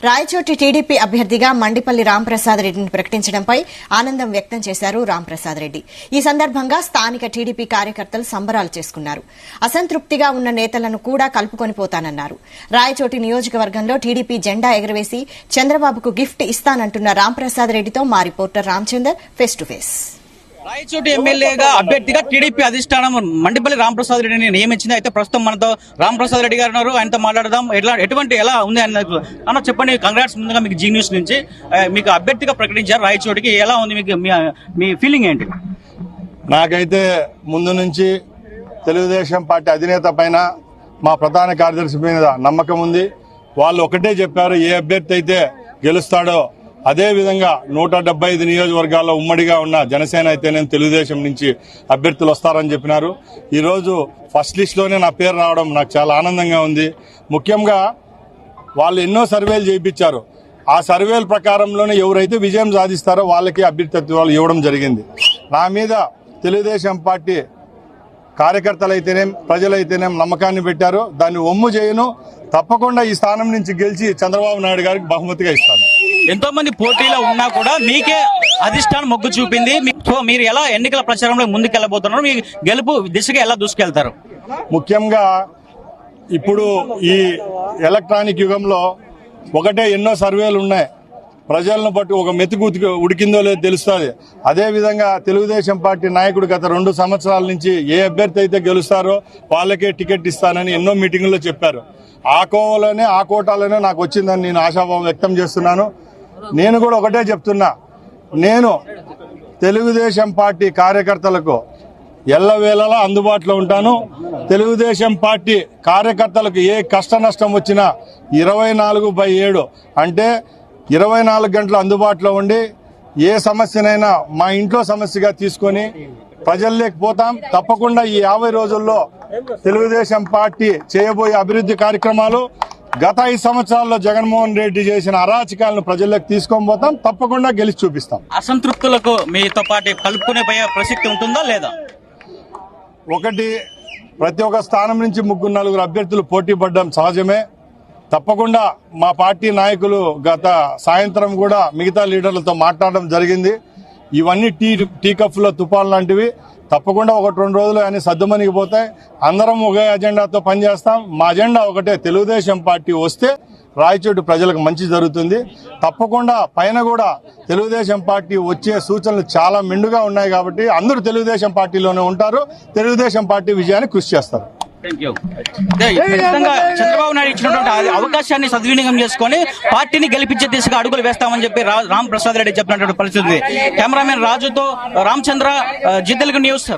Rayachoti TDP అభ్యర్థిగా మండిపల్లి రాంప్రసాద్ రెడ్డిని ప్రకటించడంపై ఆనందం వ్యక్తం చేశారు రాంప్రసాద్ రెడ్డి. ఈ సందర్భంగా స్థానిక టీడీపీ కార్యకర్తలు సంబరాలు చేసుకున్నారు. అసంతృప్తిగా ఉన్న నేతలను కూడా కలుపుకొని పోతానన్నారు. రాయచోటి నియోజకవర్గంలో టీడీపీ జెండా ఎగురవేసి చంద్రబాబుకు గిఫ్ట్ ఇస్తానంటున్న రాంప్రసాద్ రెడ్డితో మా reporter Ramachandar face to face. Rayachoti ఎమ్మెల్యేగా అభ్యర్థిగా టీడీపీ అధిష్టానం మండిపల్లి రాంప్రసాద్ రెడ్డిని నియమించింది. అయితే ప్రస్తుతం మనతో రాంప్రసాద్ రెడ్డి గారు ఉన్నారు. ఆయనతో మాట్లాడదాం. ఎలా ఉంది అన్న చెప్పండి. కంగ్రాట్స్ ముందుగా మీకు జీ న్యూస్ నుంచి. మీకు అభ్యర్థిగా ప్రకటించారు రాయచోటికి. ఎలా ఉంది మీకు, మీ ఫీలింగ్ ఏంటి? నాకైతే ముందు నుంచి తెలుగుదేశం పార్టీ అధినేత పైన, మా ప్రధాన కార్యదర్శి మీద నమ్మకం ఉంది. వాళ్ళు ఒకటే చెప్పారు, ఏ అభ్యర్థి అయితే గెలుస్తాడో అదే విధంగా 175 నియోజకవర్గాల్లో ఉమ్మడిగా ఉన్న జనసేన అయితేనే తెలుగుదేశం నుంచి అభ్యర్థులు వస్తారని చెప్పినారు. ఈరోజు ఫస్ట్ లిస్ట్ లోనే నా పేరు రావడం నాకు చాలా ఆనందంగా ఉంది. ముఖ్యంగా వాళ్ళు ఎన్నో సర్వేలు చేయించారు. ఆ సర్వేల ప్రకారంలోనే ఎవరైతే విజయం సాధిస్తారో వాళ్ళకి అభ్యర్థిత్వాలు ఇవ్వడం జరిగింది. నా మీద తెలుగుదేశం పార్టీ కార్యకర్తలైతేనేం ప్రజలైతేనేం నమ్మకాన్ని పెట్టారు. దాన్ని ఒమ్ము చేయను. తప్పకుండా ఈ స్థానం నుంచి గెలిచి చంద్రబాబు నాయుడు గారికి బహుమతిగా ఇస్తాను. ఎంతో మంది పోటీలో ఉన్నా కూడా మీకే అధిష్టానం మొగ్గు చూపింది. సో మీరు ఎలా ఎన్నికల ప్రచారంలో ముందుకెళ్లబోతున్నారు? మీ గెలుపు దిశగా ఎలా దూసుకెళ్తారు? ముఖ్యంగా ఇప్పుడు ఈ ఎలక్ట్రానిక్ యుగంలో ఒకటే ఎన్నో సర్వేలు ఉన్నాయి. ప్రజలను బట్టి ఒక మెతుకు ఉడికిందో లేదో తెలుస్తుంది. అదేవిధంగా తెలుగుదేశం పార్టీ నాయకుడు గత 2 సంవత్సరాల నుంచి ఏ అభ్యర్థి అయితే గెలుస్తారో వాళ్ళకే టికెట్ ఇస్తానని ఎన్నో మీటింగుల్లో చెప్పారు. ఆ కోవలోనే, ఆ కోటాలోనే నాకు వచ్చిందని నేను ఆశాభావం వ్యక్తం చేస్తున్నాను. నేను కూడా ఒకటే చెప్తున్నా, నేను తెలుగుదేశం పార్టీ కార్యకర్తలకు ఎల్లవేళలా అందుబాటులో ఉంటాను. తెలుగుదేశం పార్టీ కార్యకర్తలకు ఏ కష్ట నష్టం వచ్చినా 24/7 అంటే 24 గంటలు అందుబాటులో ఉండి ఏ సమస్యనైనా మా ఇంట్లో సమస్యగా తీసుకొని ప్రజల్లోకి పోతాం. తప్పకుండా ఈ 50 రోజుల్లో తెలుగుదేశం పార్టీ చేయబోయే అభివృద్ధి కార్యక్రమాలు, గత 5 సంవత్సరాల్లో జగన్మోహన్ రెడ్డి చేసిన అరాచకాలను ప్రజల్లోకి తీసుకొని పోతాం. తప్పకుండా గెలిచి చూపిస్తాం. అసంతృప్తులకు మీతో పాటు కలుపుకునే ప్రసక్తి ఉంటుందా లేదా? ఒకటి, ప్రతి ఒక్క స్థానం నుంచి 3-4 అభ్యర్థులు పోటీ పడడం సహజమే. తప్పకుండా మా పార్టీ నాయకులు గత సాయంత్రం కూడా మిగతా లీడర్లతో మాట్లాడడం జరిగింది. ఇవన్నీ టీ కప్లో తుఫాన్ లాంటివి. తప్పకుండా 1-2 రోజులు అని సద్దుమణిగిపోతాయి. అందరం ఒకే అజెండాతో పనిచేస్తాం. మా అజెండా ఒకటే, తెలుగుదేశం పార్టీ వస్తే రాయచోటి ప్రజలకు మంచి జరుగుతుంది. తప్పకుండా పైన కూడా తెలుగుదేశం పార్టీ వచ్చే సూచనలు చాలా మెండుగా ఉన్నాయి కాబట్టి అందరూ తెలుగుదేశం పార్టీలోనే ఉంటారు. తెలుగుదేశం పార్టీ విజయాన్ని కృషి చేస్తారు. చంద్రబాబు నాయుడు ఇచ్చినటువంటి అవకాశాన్ని సద్వినియోగం చేసుకుని పార్టీని గెలిపించే దిశగా అడుగులు వేస్తామని చెప్పి రాంప్రసాద్ రెడ్డి చెప్పినటువంటి పరిస్థితి. కెమెరామెన్ రాజుతో రామచంద్ర, జీ తెలుగు న్యూస్.